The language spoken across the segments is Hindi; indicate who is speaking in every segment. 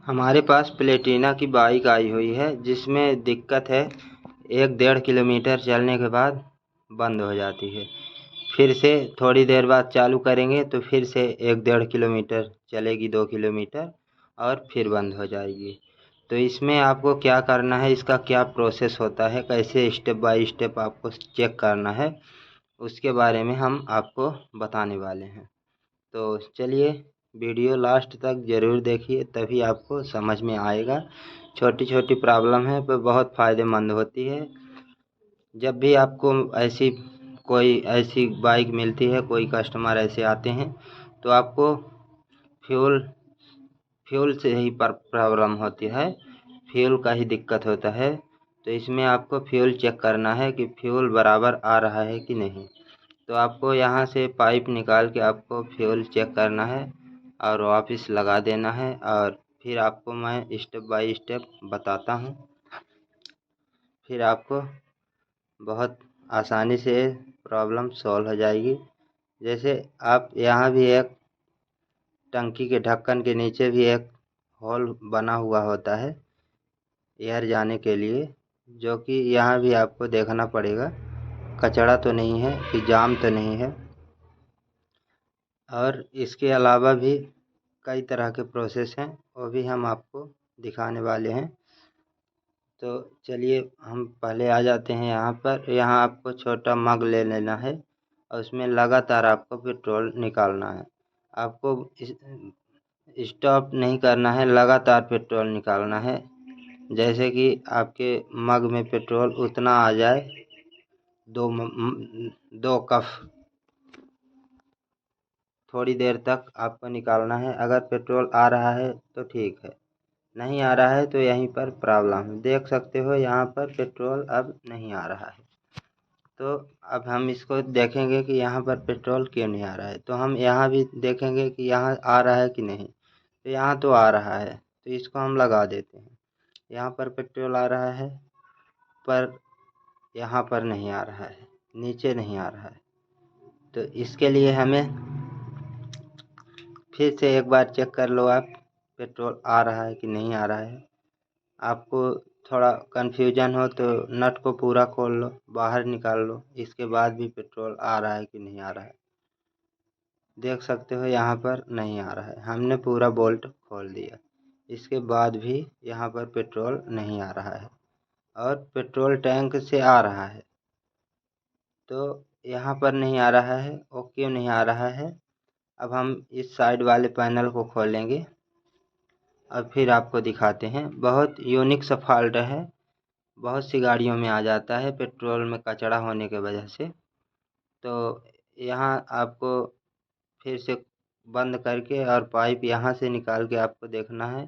Speaker 1: हमारे पास प्लेटिना की बाइक आई हुई है जिसमें दिक्कत है। 1-1.5 किलोमीटर चलने के बाद बंद हो जाती है। फिर से थोड़ी देर बाद चालू करेंगे तो फिर से 1-1.5 किलोमीटर चलेगी, 2 किलोमीटर, और फिर बंद हो जाएगी। तो इसमें आपको क्या करना है, इसका क्या प्रोसेस होता है, कैसे स्टेप बाय स्टेप आपको चेक करना है, उसके बारे में हम आपको बताने वाले हैं। तो चलिए वीडियो लास्ट तक ज़रूर देखिए, तभी आपको समझ में आएगा। छोटी छोटी प्रॉब्लम है पर बहुत फ़ायदेमंद होती है। जब भी आपको कोई ऐसी बाइक मिलती है, कोई कस्टमर ऐसे आते हैं, तो आपको फ्यूल फ्यूल से ही प्रॉब्लम होती है, फ्यूल का ही दिक्कत होता है। तो इसमें आपको फ्यूल चेक करना है कि फ्यूल बराबर आ रहा है कि नहीं। तो आपको यहाँ से पाइप निकाल के आपको फ्यूल चेक करना है और वापस लगा देना है, और फिर आपको मैं स्टेप बाय स्टेप बताता हूँ। फिर आपको बहुत आसानी से प्रॉब्लम सॉल्व हो जाएगी। जैसे आप यहाँ भी एक टंकी के ढक्कन के नीचे भी एक होल बना हुआ होता है एयर जाने के लिए, जो कि यहाँ भी आपको देखना पड़ेगा कचरा तो नहीं है कि जाम तो नहीं है। और इसके अलावा भी कई तरह के प्रोसेस हैं, वो भी हम आपको दिखाने वाले हैं। तो चलिए हम पहले आ जाते हैं यहाँ पर। यहाँ आपको छोटा मग ले लेना है और उसमें लगातार आपको पेट्रोल निकालना है। आपको स्टॉप नहीं करना है, लगातार पेट्रोल निकालना है। जैसे कि आपके मग में पेट्रोल उतना आ जाए, 2 कप थोड़ी देर तक आपको निकालना है। अगर पेट्रोल आ रहा है तो ठीक है, नहीं आ रहा है तो यहीं पर प्रॉब्लम है। देख सकते हो यहाँ पर पेट्रोल अब नहीं आ रहा है। तो अब हम इसको देखेंगे कि यहाँ पर पेट्रोल क्यों नहीं आ रहा है। तो हम यहाँ भी देखेंगे कि यहाँ आ रहा है कि नहीं। तो यहाँ तो आ रहा है, तो इसको हम लगा देते हैं। यहाँ पर पेट्रोल आ रहा है पर यहाँ पर नहीं आ रहा है, नीचे नहीं आ रहा है। तो इसके लिए हमें फिर से एक बार चेक कर लो आप, पेट्रोल आ रहा है कि नहीं आ रहा है। आपको थोड़ा कन्फ्यूजन हो तो नट को पूरा खोल लो, बाहर निकाल लो, इसके बाद भी पेट्रोल आ रहा है कि नहीं आ रहा है। देख सकते हो यहाँ पर नहीं आ रहा है, हमने पूरा बोल्ट खोल दिया, इसके बाद भी यहाँ पर पेट्रोल नहीं आ रहा है और पेट्रोल टैंक से आ रहा है। तो यहाँ पर नहीं आ रहा है, वो क्यों नहीं आ रहा है। अब हम इस साइड वाले पैनल को खोलेंगे और फिर आपको दिखाते हैं। बहुत यूनिक सा फॉल्ट है, बहुत सी गाड़ियों में आ जाता है पेट्रोल में कचरा होने की वजह से। तो यहाँ आपको फिर से बंद करके और पाइप यहाँ से निकाल के आपको देखना है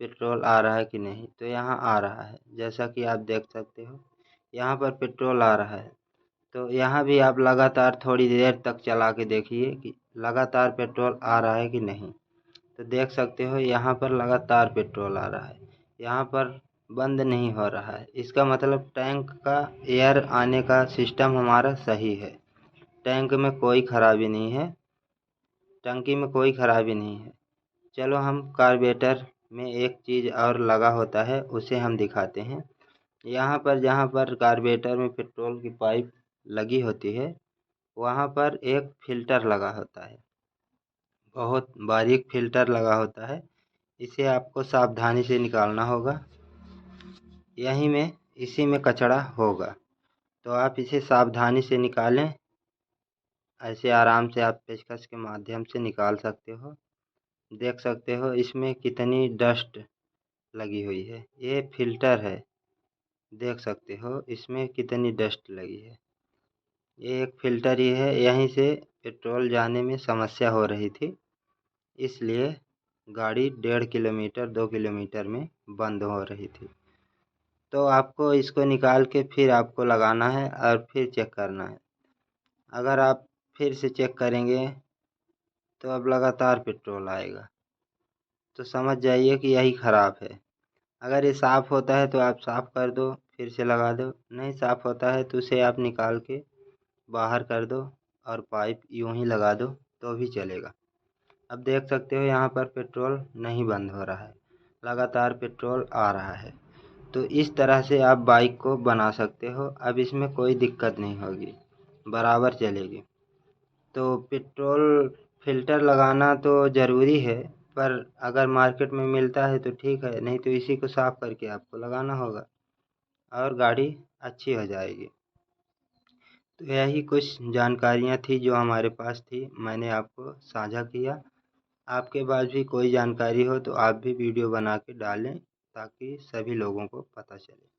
Speaker 1: पेट्रोल आ रहा है कि नहीं। तो यहाँ आ रहा है, जैसा कि आप देख सकते हो यहाँ पर पेट्रोल आ रहा है। तो यहाँ भी आप लगातार थोड़ी देर तक चला के देखिए कि लगातार पेट्रोल आ रहा है कि नहीं। तो देख सकते हो यहाँ पर लगातार पेट्रोल आ रहा है, यहाँ पर बंद नहीं हो रहा है। इसका मतलब टैंक का एयर आने का सिस्टम हमारा सही है, टैंक में कोई खराबी नहीं है, टंकी में कोई खराबी नहीं है। चलो हम कार्बोरेटर में एक चीज़ और लगा होता है उसे हम दिखाते हैं। यहाँ पर जहाँ पर कार्बोरेटर में पेट्रोल की पाइप लगी होती है वहाँ पर एक फ़िल्टर लगा होता है, बहुत बारीक फ़िल्टर लगा होता है। इसे आपको सावधानी से निकालना होगा, यहीं में इसी में कचरा होगा। तो आप इसे सावधानी से निकालें, ऐसे आराम से आप पेचकस के माध्यम से निकाल सकते हो। देख सकते हो इसमें कितनी डस्ट लगी हुई है, ये फ़िल्टर है। देख सकते हो इसमें कितनी डस्ट लगी है, ये एक फ़िल्टर ही है। यहीं से पेट्रोल जाने में समस्या हो रही थी, इसलिए गाड़ी 1.5 किलोमीटर 2 किलोमीटर में बंद हो रही थी। तो आपको इसको निकाल के फिर आपको लगाना है और फिर चेक करना है। अगर आप फिर से चेक करेंगे तो अब लगातार पेट्रोल आएगा, तो समझ जाइए कि यही ख़राब है। अगर ये साफ़ होता है तो आप साफ़ कर दो, फिर से लगा दो। नहीं साफ़ होता है तो उसे आप निकाल के बाहर कर दो और पाइप यूं ही लगा दो तो भी चलेगा। अब देख सकते हो यहाँ पर पेट्रोल नहीं बंद हो रहा है, लगातार पेट्रोल आ रहा है। तो इस तरह से आप बाइक को बना सकते हो। अब इसमें कोई दिक्कत नहीं होगी, बराबर चलेगी। तो पेट्रोल फ़िल्टर लगाना तो ज़रूरी है, पर अगर मार्केट में मिलता है तो ठीक है, नहीं तो इसी को साफ़ करके आपको लगाना होगा और गाड़ी अच्छी हो जाएगी। तो यही कुछ जानकारियाँ थी जो हमारे पास थी, मैंने आपको साझा किया। आपके पास भी कोई जानकारी हो तो आप भी वीडियो बना के डालें ताकि सभी लोगों को पता चले।